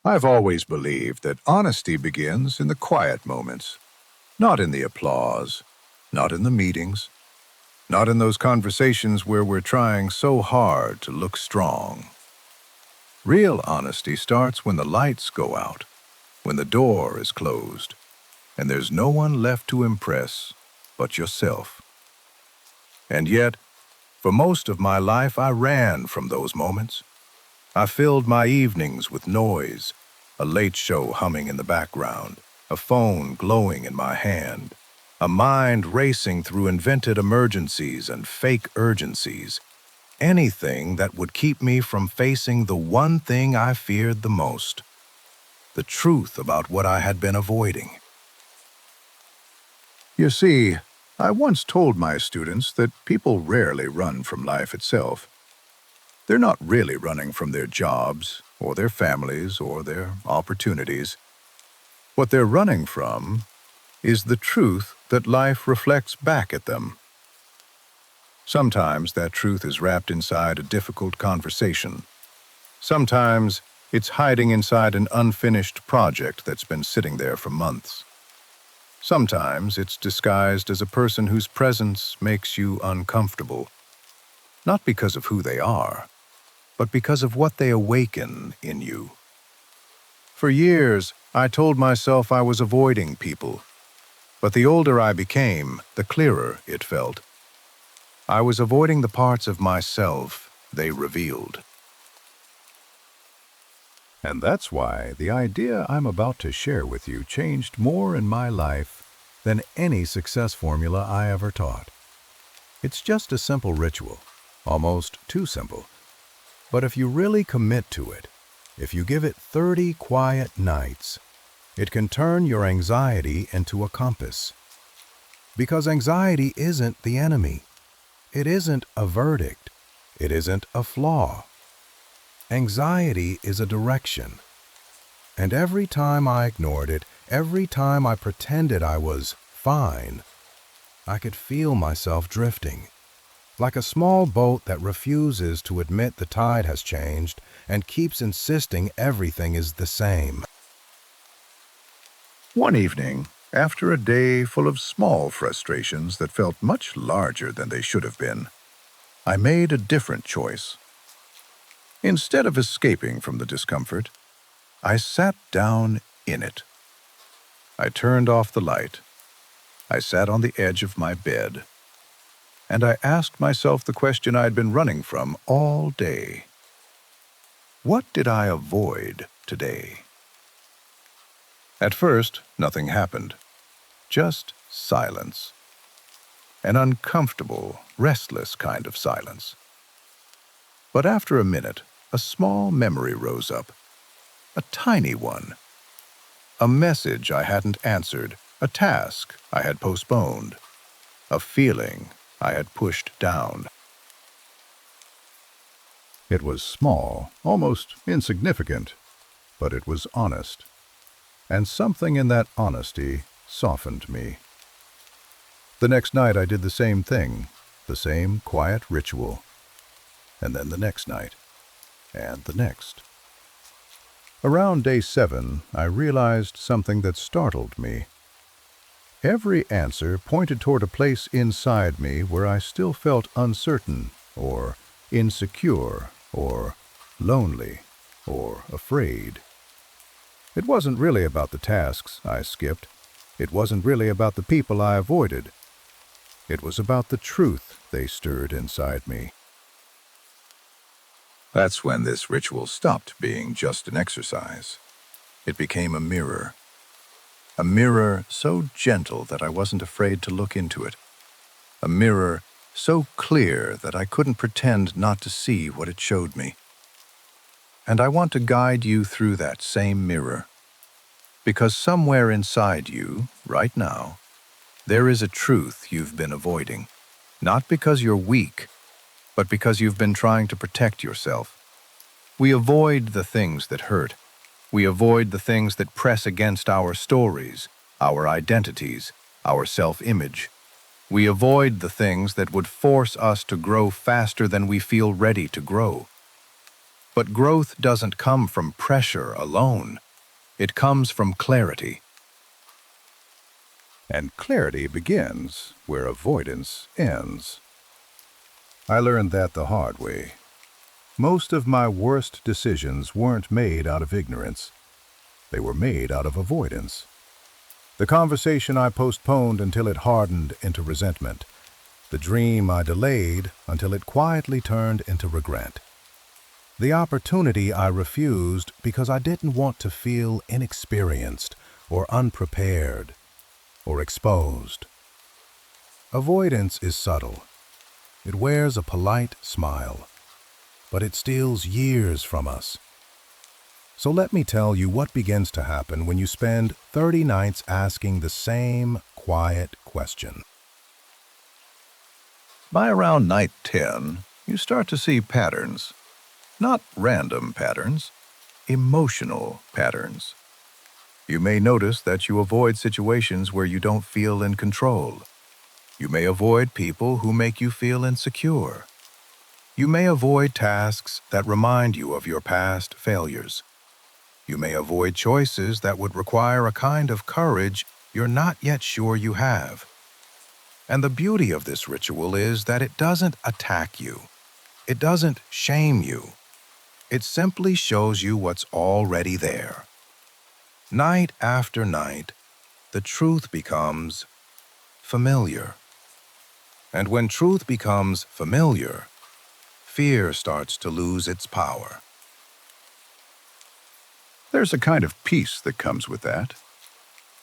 I've always believed that honesty begins in the quiet moments, not in the applause, not in the meetings, not in those conversations where we're trying so hard to look strong. Real honesty starts when the lights go out, when the door is closed, and there's no one left to impress but yourself. And yet, for most of my life, I ran from those moments. I filled my evenings with noise, a late show humming in the background, a phone glowing in my hand, a mind racing through invented emergencies and fake urgencies, anything that would keep me from facing the one thing I feared the most, the truth about what I had been avoiding. You see, I once told my students that people rarely run from life itself. They're not really running from their jobs, or their families, or their opportunities. What they're running from is the truth that life reflects back at them. Sometimes that truth is wrapped inside a difficult conversation. Sometimes it's hiding inside an unfinished project that's been sitting there for months. Sometimes it's disguised as a person whose presence makes you uncomfortable, not because of who they are, but because of what they awaken in you. For years, I told myself I was avoiding people, but the older I became, the clearer it felt. I was avoiding the parts of myself they revealed. And that's why the idea I'm about to share with you changed more in my life than any success formula I ever taught. It's just a simple ritual, almost too simple. But if you really commit to it, if you give it 30 quiet nights, it can turn your anxiety into a compass. Because anxiety isn't the enemy. It isn't a verdict. It isn't a flaw. Anxiety is a direction. And every time I ignored it, every time I pretended I was fine, I could feel myself drifting, like a small boat that refuses to admit the tide has changed and keeps insisting everything is the same. One evening, after a day full of small frustrations that felt much larger than they should have been, I made a different choice. Instead of escaping from the discomfort, I sat down in it. I turned off the light. I sat on the edge of my bed, and I asked myself the question I'd been running from all day. What did I avoid today? At first, nothing happened. Just silence. An uncomfortable, restless kind of silence. But after a minute, a small memory rose up. A tiny one. A message I hadn't answered, a task I had postponed, a feeling I had pushed down. It was small, almost insignificant, but it was honest. And something in that honesty softened me. The next night I did the same thing, the same quiet ritual. And then the next night, and the next. Around day 7, I realized something that startled me. Every answer pointed toward a place inside me where I still felt uncertain, or insecure, or lonely, or afraid. It wasn't really about the tasks I skipped. It wasn't really about the people I avoided. It was about the truth they stirred inside me. That's when this ritual stopped being just an exercise. It became a mirror. A mirror so gentle that I wasn't afraid to look into it. A mirror so clear that I couldn't pretend not to see what it showed me. And I want to guide you through that same mirror. Because somewhere inside you, right now, there is a truth you've been avoiding. Not because you're weak, but because you've been trying to protect yourself. We avoid the things that hurt. We avoid the things that press against our stories, our identities, our self-image. We avoid the things that would force us to grow faster than we feel ready to grow. But growth doesn't come from pressure alone. It comes from clarity. And clarity begins where avoidance ends. I learned that the hard way. Most of my worst decisions weren't made out of ignorance. They were made out of avoidance. The conversation I postponed until it hardened into resentment. The dream I delayed until it quietly turned into regret. The opportunity I refused because I didn't want to feel inexperienced or unprepared or exposed. Avoidance is subtle. It wears a polite smile, but it steals years from us. So let me tell you what begins to happen when you spend 30 nights asking the same quiet question. By around night 10, you start to see patterns. Not random patterns, emotional patterns. You may notice that you avoid situations where you don't feel in control. You may avoid people who make you feel insecure. You may avoid tasks that remind you of your past failures. You may avoid choices that would require a kind of courage you're not yet sure you have. And the beauty of this ritual is that it doesn't attack you. It doesn't shame you. It simply shows you what's already there. Night after night, the truth becomes familiar. And when truth becomes familiar, fear starts to lose its power. There's a kind of peace that comes with that.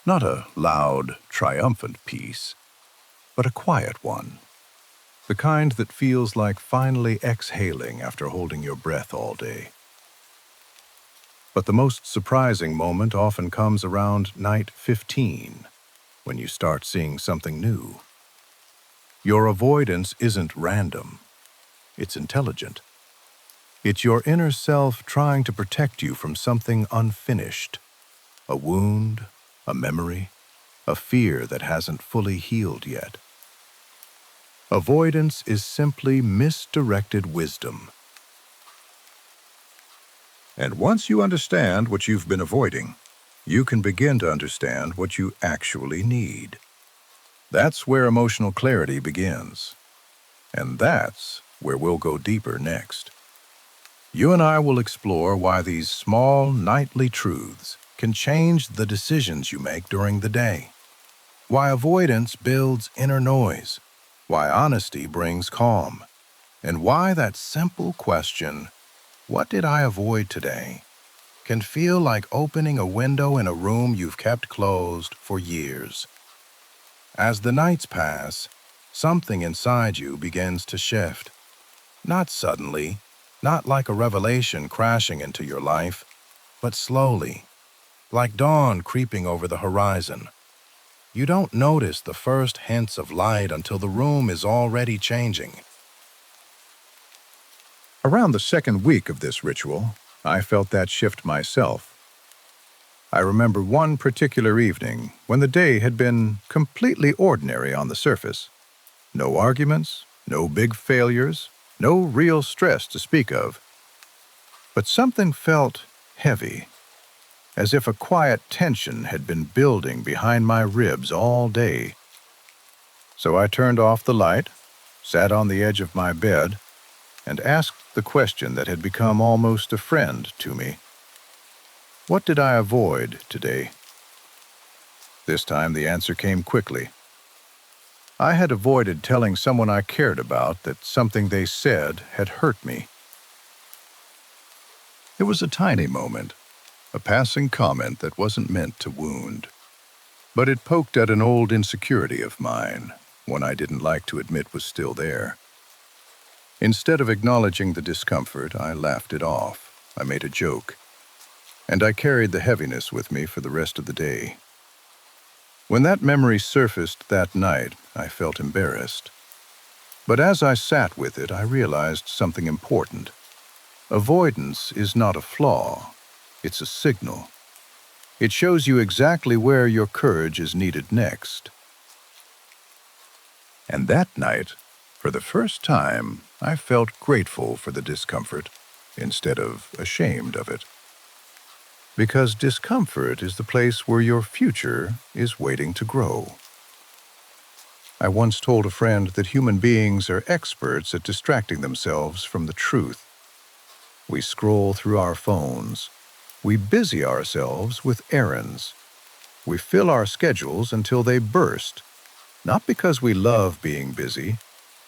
Not a loud, triumphant peace, but a quiet one. The kind that feels like finally exhaling after holding your breath all day. But the most surprising moment often comes around night 15, when you start seeing something new. Your avoidance isn't random. It's intelligent. It's your inner self trying to protect you from something unfinished. A wound, a memory, a fear that hasn't fully healed yet. Avoidance is simply misdirected wisdom. And once you understand what you've been avoiding, you can begin to understand what you actually need. That's where emotional clarity begins. And that's where we'll go deeper next. You and I will explore why these small nightly truths can change the decisions you make during the day. Why avoidance builds inner noise. Why honesty brings calm. And why that simple question, "What did I avoid today?" can feel like opening a window in a room you've kept closed for years. As the nights pass, something inside you begins to shift. Not suddenly, not like a revelation crashing into your life, but slowly, like dawn creeping over the horizon. You don't notice the first hints of light until the room is already changing. Around the second week of this ritual, I felt that shift myself. I remember one particular evening when the day had been completely ordinary on the surface. No arguments, no big failures, no real stress to speak of. But something felt heavy, as if a quiet tension had been building behind my ribs all day. So I turned off the light, sat on the edge of my bed, and asked the question that had become almost a friend to me. What did I avoid today? This time the answer came quickly. I had avoided telling someone I cared about that something they said had hurt me. It was a tiny moment, a passing comment that wasn't meant to wound. But it poked at an old insecurity of mine, one I didn't like to admit was still there. Instead of acknowledging the discomfort, I laughed it off. I made a joke. And I carried the heaviness with me for the rest of the day. When that memory surfaced that night, I felt embarrassed. But as I sat with it, I realized something important. Avoidance is not a flaw. It's a signal. It shows you exactly where your courage is needed next. And that night, for the first time, I felt grateful for the discomfort. instead of ashamed of it. Because discomfort is the place where your future is waiting to grow. I once told a friend that human beings are experts at distracting themselves from the truth. We scroll through our phones. We busy ourselves with errands. We fill our schedules until they burst, not because we love being busy,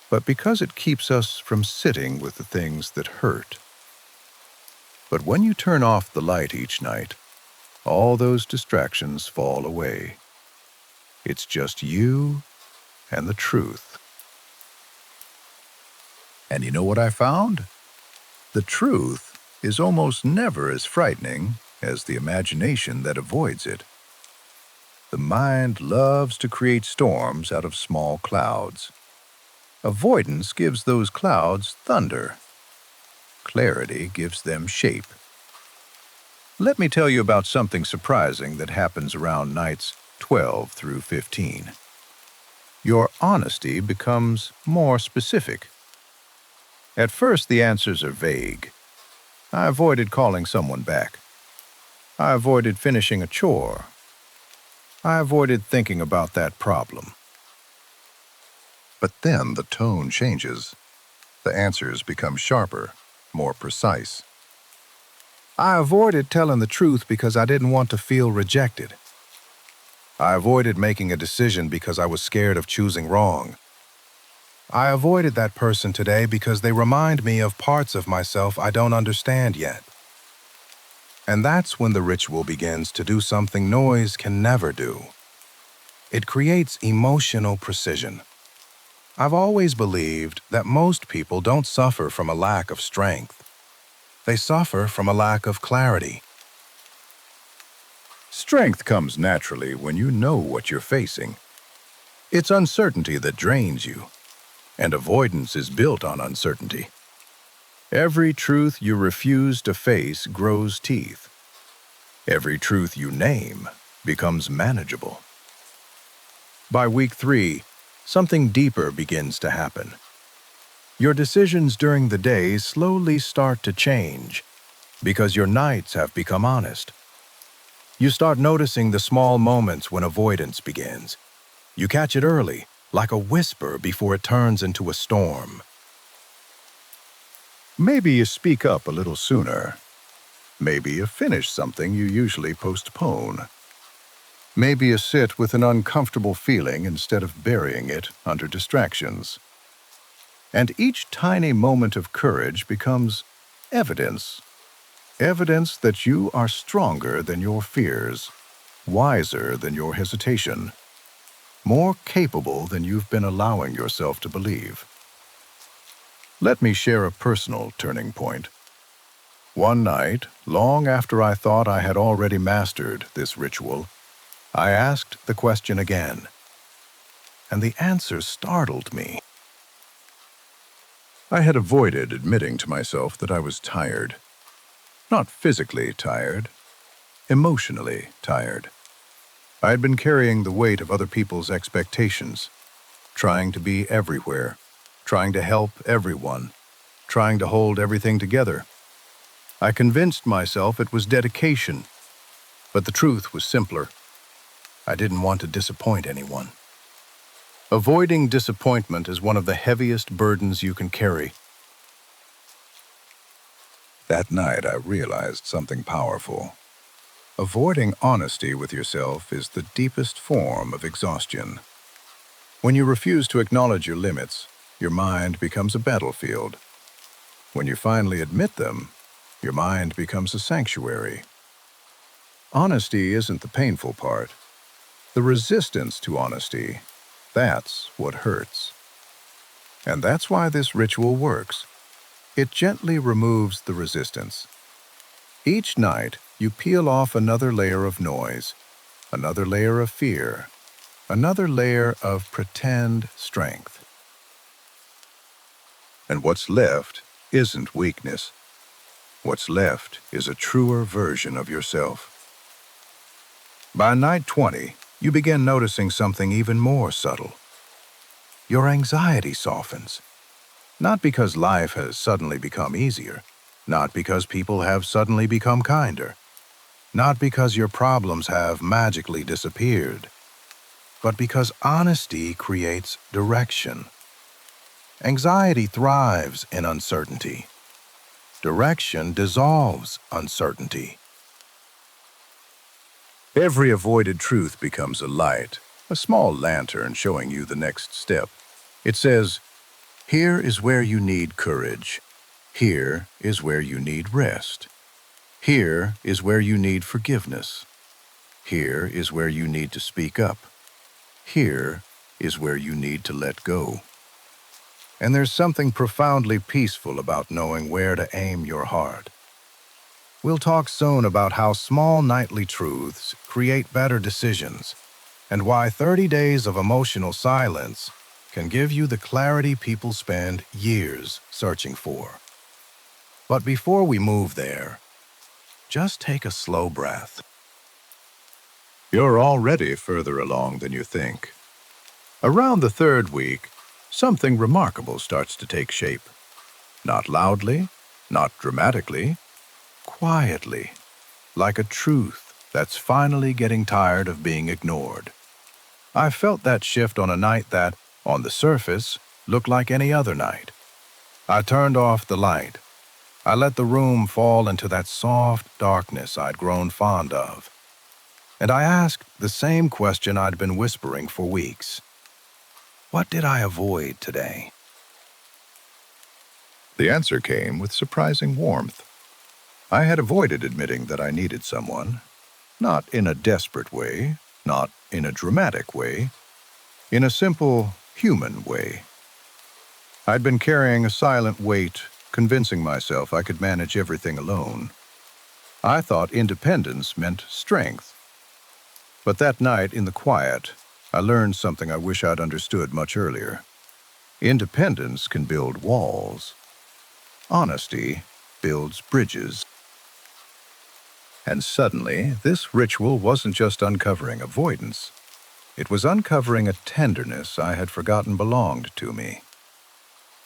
but because it keeps us from sitting with the things that hurt. But when you turn off the light each night, all those distractions fall away. It's just you and the truth. And you know what I found? The truth is almost never as frightening as the imagination that avoids it. The mind loves to create storms out of small clouds. Avoidance gives those clouds thunder. Clarity gives them shape. Let me tell you about something surprising that happens around nights 12 through 15. Your honesty becomes more specific. At first, the answers are vague. I avoided calling someone back. I avoided finishing a chore. I avoided thinking about that problem. But then the tone changes. The answers become sharper, more precise. I avoided telling the truth because I didn't want to feel rejected. I avoided making a decision because I was scared of choosing wrong. I avoided that person today because they remind me of parts of myself I don't understand yet. And that's when the ritual begins to do something noise can never do. It creates emotional precision. I've always believed that most people don't suffer from a lack of strength. They suffer from a lack of clarity. Strength comes naturally when you know what you're facing. It's uncertainty that drains you, and avoidance is built on uncertainty. Every truth you refuse to face grows teeth. Every truth you name becomes manageable. By week 3, something deeper begins to happen. Your decisions during the day slowly start to change because your nights have become honest. You start noticing the small moments when avoidance begins. You catch it early, like a whisper before it turns into a storm. Maybe you speak up a little sooner. Maybe you finish something you usually postpone. Maybe you sit with an uncomfortable feeling instead of burying it under distractions. And each tiny moment of courage becomes evidence. Evidence that you are stronger than your fears, wiser than your hesitation, more capable than you've been allowing yourself to believe. Let me share a personal turning point. One night, long after I thought I had already mastered this ritual, I asked the question again, and the answer startled me. I had avoided admitting to myself that I was tired. Not physically tired, emotionally tired. I had been carrying the weight of other people's expectations, trying to be everywhere, trying to help everyone, trying to hold everything together. I convinced myself it was dedication, but the truth was simpler. I didn't want to disappoint anyone. Avoiding disappointment is one of the heaviest burdens you can carry. That night, I realized something powerful. Avoiding honesty with yourself is the deepest form of exhaustion. When you refuse to acknowledge your limits, your mind becomes a battlefield. When you finally admit them, your mind becomes a sanctuary. Honesty isn't the painful part. The resistance to honesty, that's what hurts. And that's why this ritual works. It gently removes the resistance. Each night, you peel off another layer of noise, another layer of fear, another layer of pretend strength. And what's left isn't weakness. What's left is a truer version of yourself. By night 20, you begin noticing something even more subtle. Your anxiety softens. Not because life has suddenly become easier, Not because people have suddenly become kinder. Not because your problems have magically disappeared. But because honesty creates direction. Anxiety thrives in uncertainty. Direction dissolves uncertainty. Every avoided truth becomes a light, a small lantern showing you the next step. It says, here is where you need courage. Here is where you need rest. Here is where you need forgiveness. Here is where you need to speak up. Here is where you need to let go. And there's something profoundly peaceful about knowing where to aim your heart. We'll talk soon about how small nightly truths create better decisions, and why 30 days of emotional silence can give you the clarity people spend years searching for. But before we move there, just take a slow breath. You're already further along than you think. Around the third week, something remarkable starts to take shape. Not loudly, not dramatically, quietly, like a truth that's finally getting tired of being ignored. I felt that shift on a night that, on the surface, looked like any other night. I turned off the light. I let the room fall into that soft darkness I'd grown fond of. And I asked the same question I'd been whispering for weeks. What did I avoid today? The answer came with surprising warmth. I had avoided admitting that I needed someone, not in a desperate way, not in a dramatic way, in a simple, human way. I'd been carrying a silent weight, convincing myself I could manage everything alone. I thought independence meant strength. But that night in the quiet, I learned something I wish I'd understood much earlier. Independence can build walls. Honesty builds bridges. And suddenly, this ritual wasn't just uncovering avoidance. It was uncovering a tenderness I had forgotten belonged to me.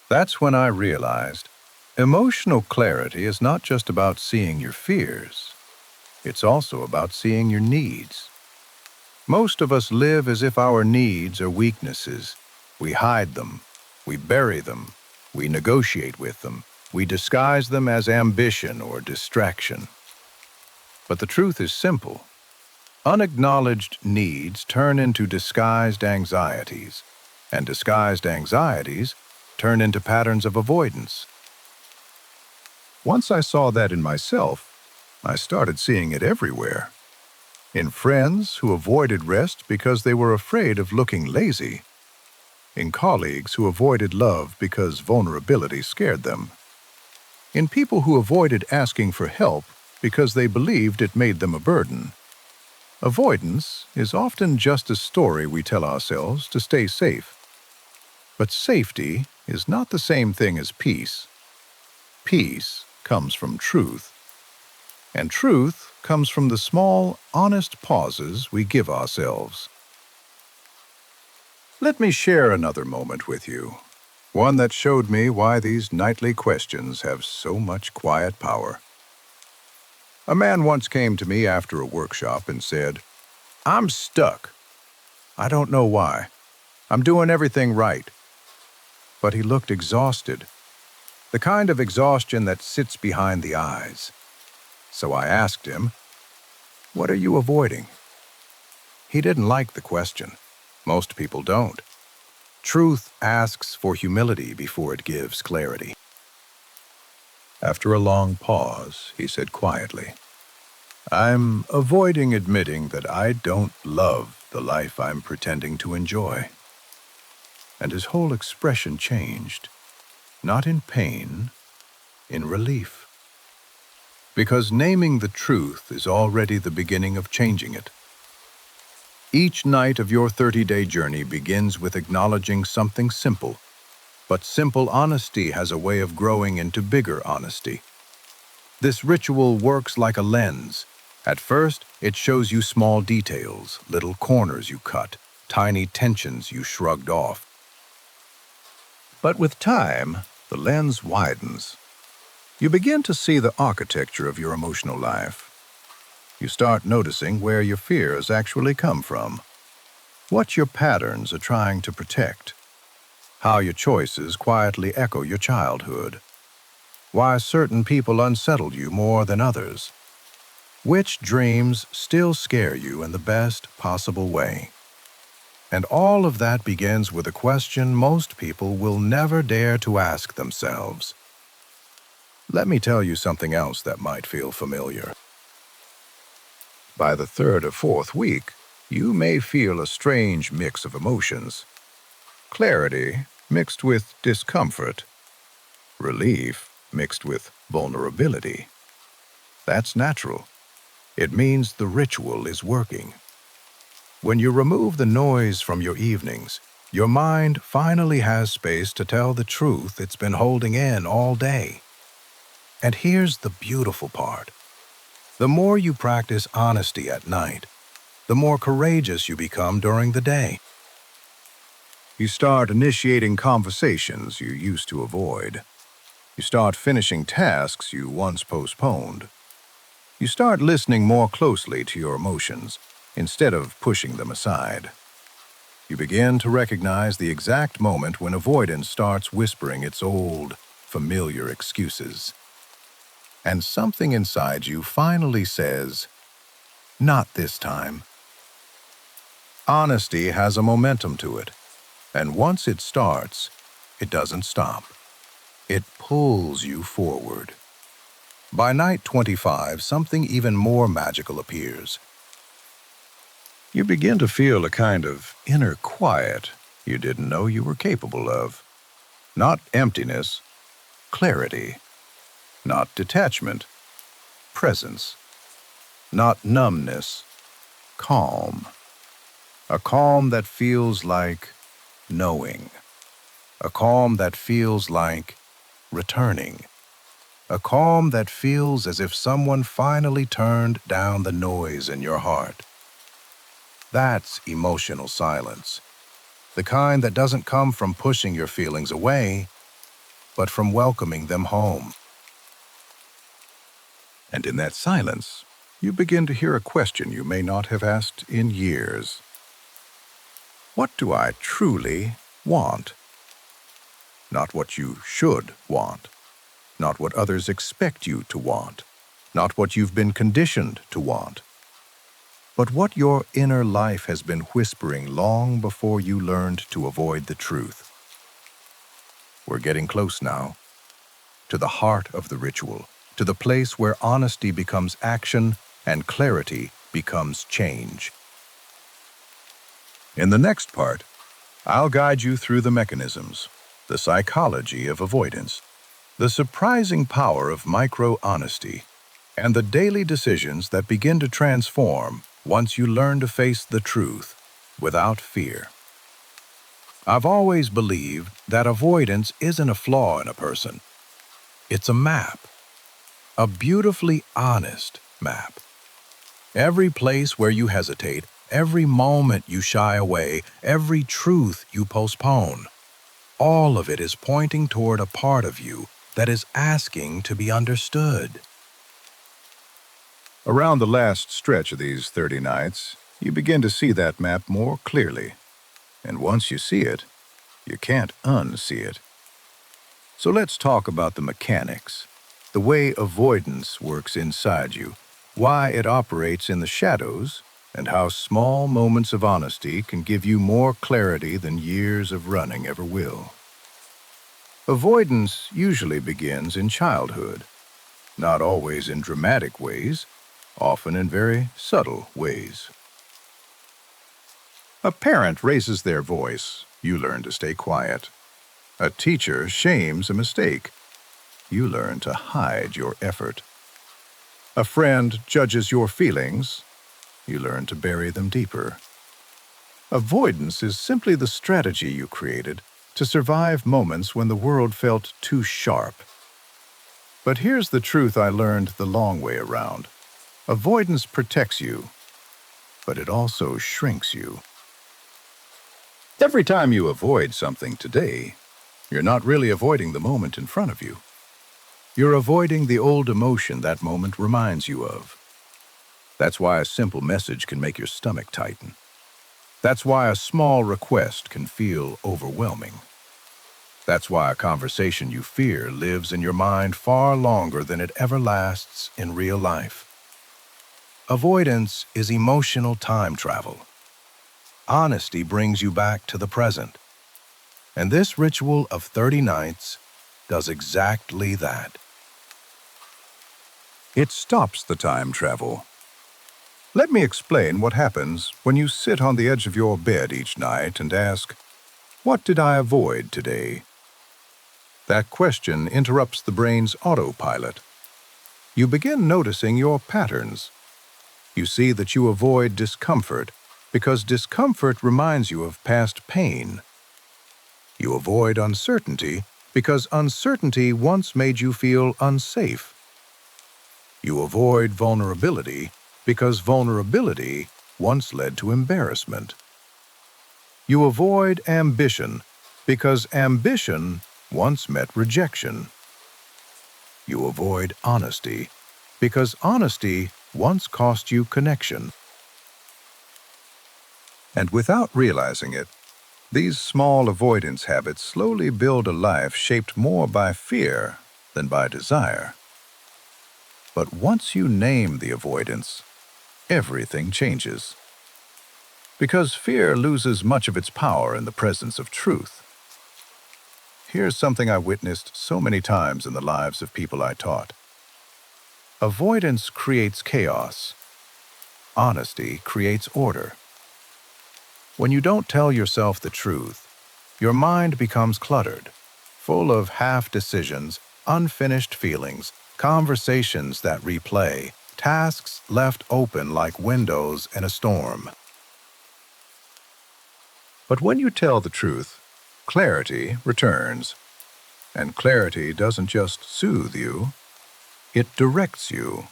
That's when I realized emotional clarity is not just about seeing your fears. It's also about seeing your needs. Most of us live as if our needs are weaknesses. We hide them. We bury them. We negotiate with them. We disguise them as ambition or distraction. But the truth is simple. Unacknowledged needs turn into disguised anxieties, and disguised anxieties turn into patterns of avoidance. Once I saw that in myself, I started seeing it everywhere. In friends who avoided rest because they were afraid of looking lazy. In colleagues who avoided love because vulnerability scared them. In people who avoided asking for help because they believed it made them a burden. Avoidance is often just a story we tell ourselves to stay safe. But safety is not the same thing as peace. Peace comes from truth. And truth comes from the small, honest pauses we give ourselves. Let me share another moment with you, one that showed me why these nightly questions have so much quiet power. A man once came to me after a workshop and said, "I'm stuck. I don't know why. I'm doing everything right." But he looked exhausted, the kind of exhaustion that sits behind the eyes. So I asked him, "What are you avoiding?" He didn't like the question. Most people don't. Truth asks for humility before it gives clarity. After a long pause, he said quietly, "I'm avoiding admitting that I don't love the life I'm pretending to enjoy." And his whole expression changed, not in pain, in relief. Because naming the truth is already the beginning of changing it. Each night of your 30-day journey begins with acknowledging something simple. But simple honesty has a way of growing into bigger honesty. This ritual works like a lens. At first, it shows you small details, little corners you cut, tiny tensions you shrugged off. But with time, the lens widens. You begin to see the architecture of your emotional life. You start noticing where your fears actually come from, what your patterns are trying to protect, how your choices quietly echo your childhood, why certain people unsettle you more than others, which dreams still scare you in the best possible way. And all of that begins with a question most people will never dare to ask themselves. Let me tell you something else that might feel familiar. By the third or fourth week, you may feel a strange mix of emotions. Clarity mixed with discomfort. Relief mixed with vulnerability. That's natural. It means the ritual is working. When you remove the noise from your evenings, your mind finally has space to tell the truth it's been holding in all day. And here's the beautiful part. The more you practice honesty at night, the more courageous you become during the day. You start initiating conversations you used to avoid. You start finishing tasks you once postponed. You start listening more closely to your emotions instead of pushing them aside. You begin to recognize the exact moment when avoidance starts whispering its old, familiar excuses. And something inside you finally says, "Not this time." Honesty has a momentum to it, and once it starts, it doesn't stop. It pulls you forward. By night 25, something even more magical appears. You begin to feel a kind of inner quiet you didn't know you were capable of. Not emptiness, clarity. Not detachment, presence. Not numbness, calm. A calm that feels like knowing. A calm that feels like returning. A calm that feels as if someone finally turned down the noise in your heart. That's emotional silence. The kind that doesn't come from pushing your feelings away, but from welcoming them home. And in that silence, you begin to hear a question you may not have asked in years. What do I truly want? Not what you should want. Not what others expect you to want. Not what you've been conditioned to want. But what your inner life has been whispering long before you learned to avoid the truth. We're getting close now, to the heart of the ritual, to the place where honesty becomes action and clarity becomes change. In the next part, I'll guide you through the mechanisms, the psychology of avoidance, the surprising power of micro-honesty, and the daily decisions that begin to transform once you learn to face the truth without fear. I've always believed that avoidance isn't a flaw in a person. It's a map, a beautifully honest map. Every place where you hesitate, every moment you shy away, every truth you postpone, all of it is pointing toward a part of you that is asking to be understood. Around the last stretch of these 30 nights, you begin to see that map more clearly. And once you see it, you can't unsee it. So let's talk about the mechanics, the way avoidance works inside you, why it operates in the shadows, and how small moments of honesty can give you more clarity than years of running ever will. Avoidance usually begins in childhood, not always in dramatic ways, often in very subtle ways. A parent raises their voice, you learn to stay quiet. A teacher shames a mistake, you learn to hide your effort. A friend judges your feelings, you learn to bury them deeper. Avoidance is simply the strategy you created to survive moments when the world felt too sharp. But here's the truth I learned the long way around. Avoidance protects you, but it also shrinks you. Every time you avoid something today, you're not really avoiding the moment in front of you. You're avoiding the old emotion that moment reminds you of. That's why a simple message can make your stomach tighten. That's why a small request can feel overwhelming. That's why a conversation you fear lives in your mind far longer than it ever lasts in real life. Avoidance is emotional time travel. Honesty brings you back to the present. And this ritual of 30 nights does exactly that. It stops the time travel. Let me explain what happens when you sit on the edge of your bed each night and ask, "What did I avoid today?" That question interrupts the brain's autopilot. You begin noticing your patterns. You see that you avoid discomfort because discomfort reminds you of past pain. You avoid uncertainty because uncertainty once made you feel unsafe. You avoid vulnerability because vulnerability once led to embarrassment. You avoid ambition because ambition once met rejection. You avoid honesty because honesty once cost you connection. And without realizing it, these small avoidance habits slowly build a life shaped more by fear than by desire. But once you name the avoidance, everything changes. Because fear loses much of its power in the presence of truth. Here's something I witnessed so many times in the lives of people I taught. Avoidance creates chaos. Honesty creates order. When you don't tell yourself the truth, your mind becomes cluttered, full of half-decisions, unfinished feelings, conversations that replay, tasks left open like windows in a storm. But when you tell the truth, clarity returns. And clarity doesn't just soothe you, it directs you.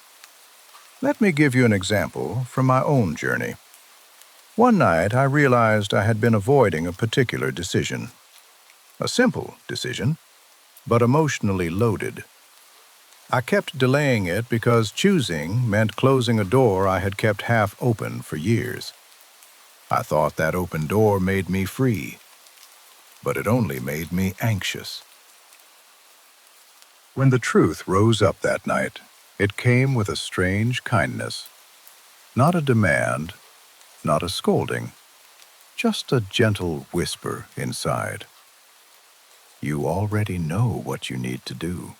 Let me give you an example from my own journey. One night, I realized I had been avoiding a particular decision. A simple decision, but emotionally loaded. I kept delaying it because choosing meant closing a door I had kept half open for years. I thought that open door made me free, but it only made me anxious. When the truth rose up that night, it came with a strange kindness. Not a demand, not a scolding, just a gentle whisper inside. You already know what you need to do.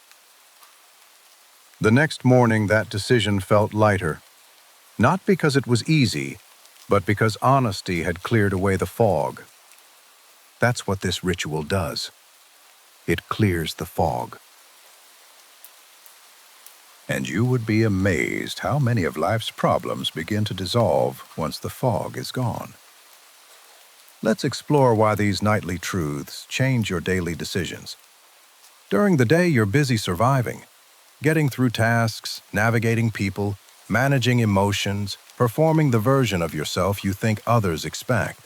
The next morning, that decision felt lighter, not because it was easy, but because honesty had cleared away the fog. That's what this ritual does. It clears the fog. And you would be amazed how many of life's problems begin to dissolve once the fog is gone. Let's explore why these nightly truths change your daily decisions. During the day, you're busy surviving, getting through tasks, navigating people, managing emotions, performing the version of yourself you think others expect.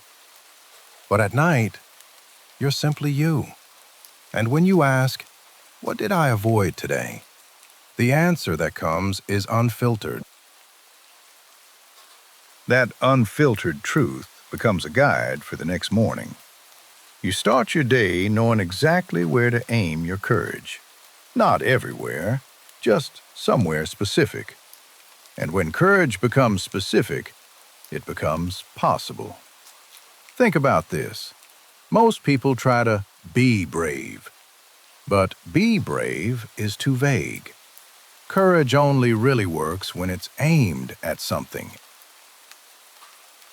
But at night, you're simply you. And when you ask, "What did I avoid today?" the answer that comes is unfiltered. That unfiltered truth becomes a guide for the next morning. You start your day knowing exactly where to aim your courage. Not everywhere, just somewhere specific. And when courage becomes specific, it becomes possible. Think about this. Most people try to be brave. But be brave is too vague. Courage only really works when it's aimed at something.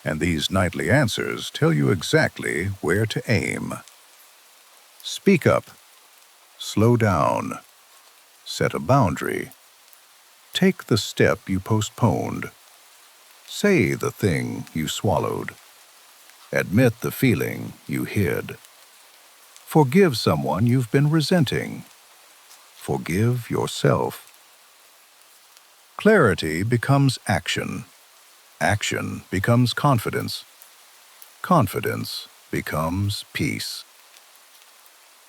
And these nightly answers tell you exactly where to aim. Speak up. Slow down. Set a boundary. Take the step you postponed. Say the thing you swallowed. Admit the feeling you hid. Forgive someone you've been resenting. Forgive yourself. Clarity becomes action. Action becomes confidence. Confidence becomes peace.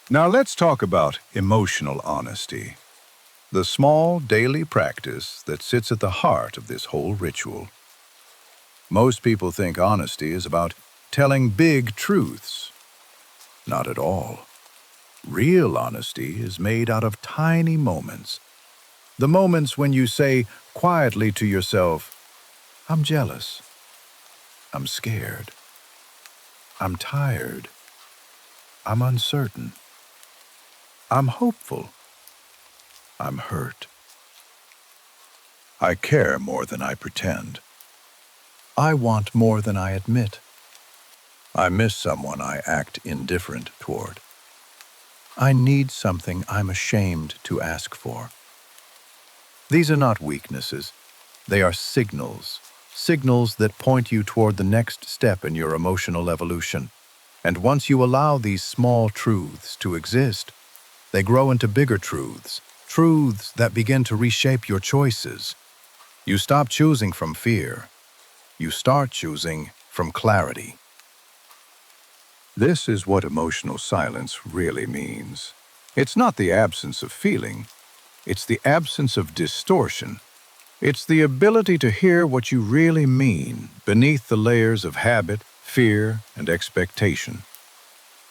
Now let's talk about emotional honesty. the small daily practice that sits at the heart of this whole ritual. Most people think honesty is about telling big truths. Not at all. Real honesty is made out of tiny moments. The moments when you say quietly to yourself, I'm jealous, I'm scared, I'm tired, I'm uncertain, I'm hopeful, I'm hurt. I care more than I pretend. I want more than I admit. I miss someone I act indifferent toward. I need something I'm ashamed to ask for. These are not weaknesses. They are signals. Signals that point you toward the next step in your emotional evolution. And once you allow these small truths to exist, they grow into bigger truths, truths that begin to reshape your choices. You stop choosing from fear. You start choosing from clarity. This is what emotional silence really means. It's not the absence of feeling. It's the absence of distortion. It's the ability to hear what you really mean beneath the layers of habit, fear, and expectation.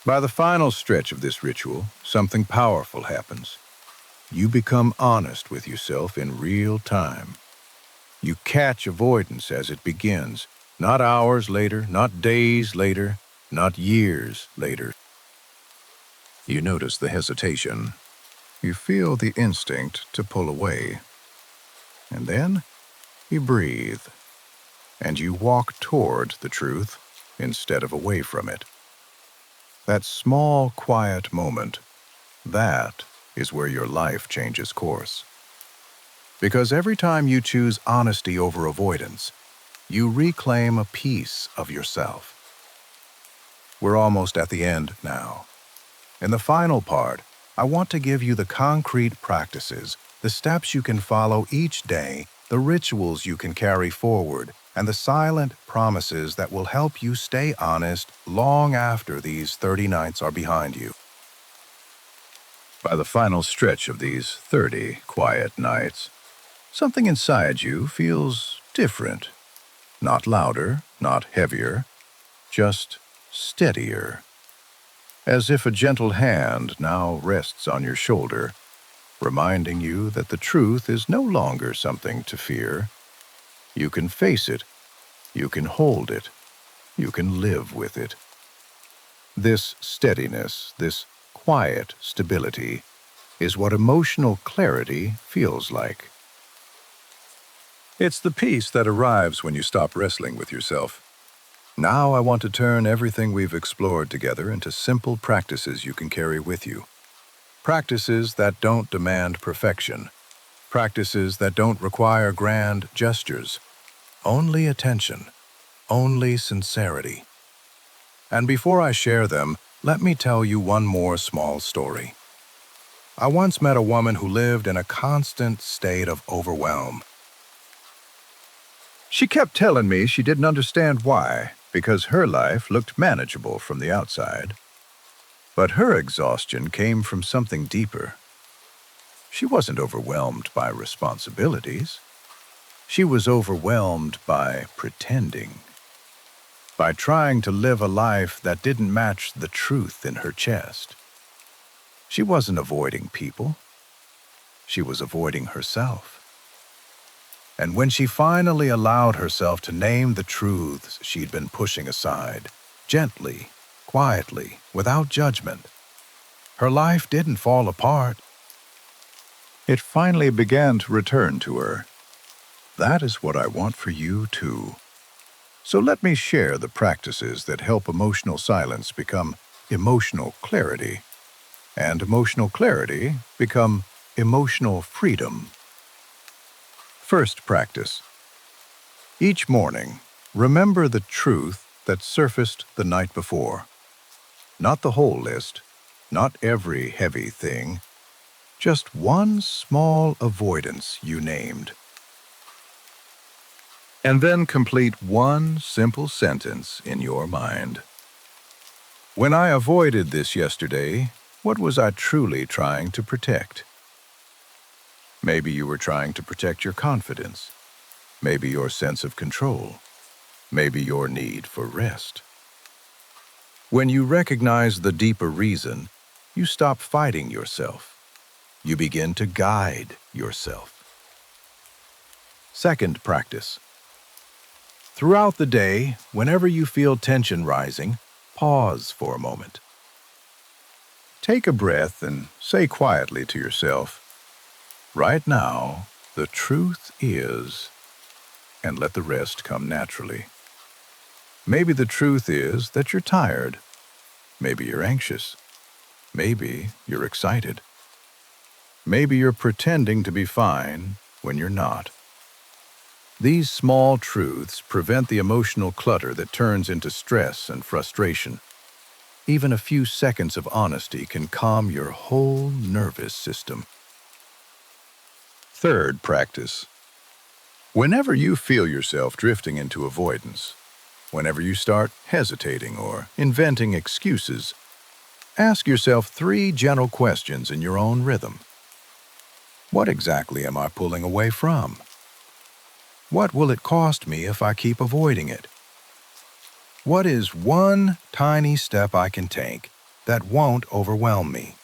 By the final stretch of this ritual, something powerful happens. You become honest with yourself in real time. You catch avoidance as it begins, not hours later, not days later, not years later. You notice the hesitation. You feel the instinct to pull away. And then you breathe, and you walk toward the truth instead of away from it. That small, quiet moment, that is where your life changes course. Because every time you choose honesty over avoidance, you reclaim a piece of yourself. We're almost at the end now. In the final part, I want to give you the concrete practices, the steps you can follow each day, the rituals you can carry forward, and the silent promises that will help you stay honest long after these 30 nights are behind you. By the final stretch of these 30 quiet nights, something inside you feels different. Not louder, not heavier, just steadier. As if a gentle hand now rests on your shoulder, reminding you that the truth is no longer something to fear. You can face it, you can hold it, you can live with it. This steadiness, this quiet stability, is what emotional clarity feels like. It's the peace that arrives when you stop wrestling with yourself. Now I want to turn everything we've explored together into simple practices you can carry with you. Practices that don't demand perfection. Practices that don't require grand gestures. Only attention. Only sincerity. And before I share them, let me tell you one more small story. I once met a woman who lived in a constant state of overwhelm. She kept telling me she didn't understand why, because her life looked manageable from the outside. But her exhaustion came from something deeper. She wasn't overwhelmed by responsibilities. She was overwhelmed by pretending, by trying to live a life that didn't match the truth in her chest. She wasn't avoiding people. She was avoiding herself. And when she finally allowed herself to name the truths she'd been pushing aside, gently, quietly, without judgment, her life didn't fall apart. It finally began to return to her. That is what I want for you too. So let me share the practices that help emotional silence become emotional clarity, and emotional clarity become emotional freedom. First practice. Each morning, remember the truth that surfaced the night before. Not the whole list, not every heavy thing, just one small avoidance you named. And then complete one simple sentence in your mind. When I avoided this yesterday, what was I truly trying to protect? Maybe you were trying to protect your confidence, maybe your sense of control, maybe your need for rest. When you recognize the deeper reason, you stop fighting yourself. You begin to guide yourself. Second practice. Throughout the day, whenever you feel tension rising, pause for a moment. Take a breath and say quietly to yourself, "Right now, the truth is," and let the rest come naturally. Maybe the truth is that you're tired. Maybe you're anxious. Maybe you're excited. Maybe you're pretending to be fine when you're not. These small truths prevent the emotional clutter that turns into stress and frustration. Even a few seconds of honesty can calm your whole nervous system. Third practice. Whenever you feel yourself drifting into avoidance, whenever you start hesitating or inventing excuses, ask yourself 3 gentle questions in your own rhythm. What exactly am I pulling away from? What will it cost me if I keep avoiding it? What is one tiny step I can take that won't overwhelm me?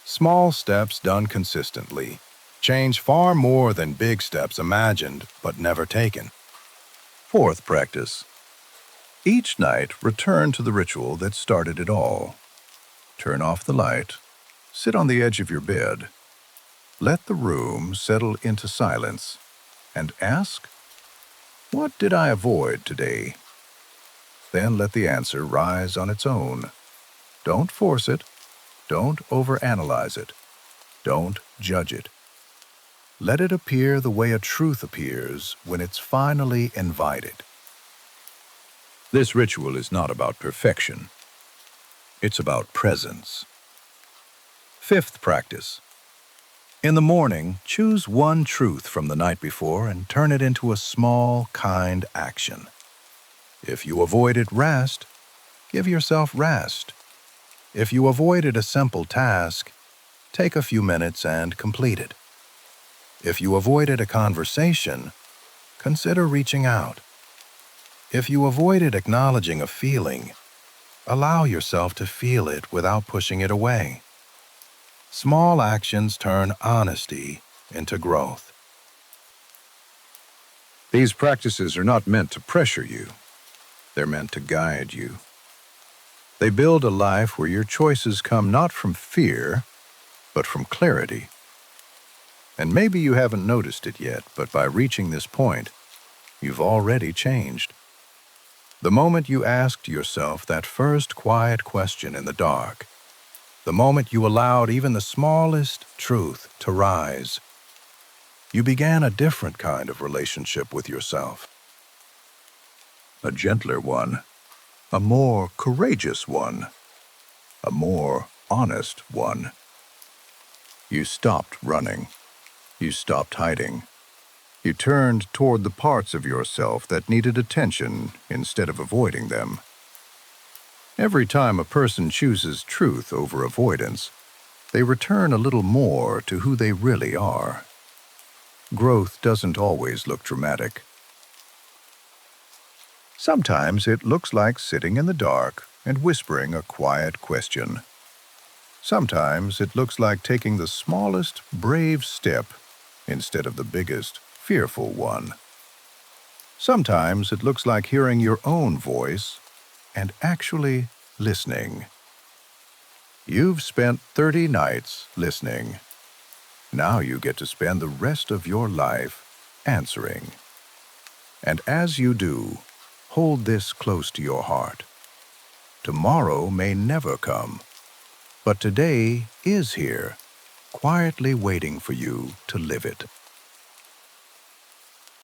Small steps done consistently change far more than big steps imagined but never taken. Fourth practice. Each night, return to the ritual that started it all. Turn off the light, sit on the edge of your bed, let the room settle into silence, and ask, "What did I avoid today?" Then let the answer rise on its own. Don't force it. Don't overanalyze it. Don't judge it. Let it appear the way a truth appears when it's finally invited. This ritual is not about perfection. It's about presence. Fifth practice. In the morning, choose one truth from the night before and turn it into a small, kind action. If you avoided rest, give yourself rest. If you avoided a simple task, take a few minutes and complete it. If you avoided a conversation, consider reaching out. If you avoided acknowledging a feeling, allow yourself to feel it without pushing it away. Small actions turn honesty into growth. These practices are not meant to pressure you. They're meant to guide you. They build a life where your choices come not from fear, but from clarity. And maybe you haven't noticed it yet, but by reaching this point, you've already changed. The moment you asked yourself that first quiet question in the dark, the moment you allowed even the smallest truth to rise, you began a different kind of relationship with yourself. A gentler one, a more courageous one, a more honest one. You stopped running. You stopped hiding. You turned toward the parts of yourself that needed attention instead of avoiding them. Every time a person chooses truth over avoidance, they return a little more to who they really are. Growth doesn't always look dramatic. Sometimes it looks like sitting in the dark and whispering a quiet question. Sometimes it looks like taking the smallest, brave step instead of the biggest, fearful one. Sometimes it looks like hearing your own voice and actually listening. You've spent 30 nights listening. Now you get to spend the rest of your life answering. And as you do, hold this close to your heart. Tomorrow may never come, but today is here, quietly waiting for you to live it.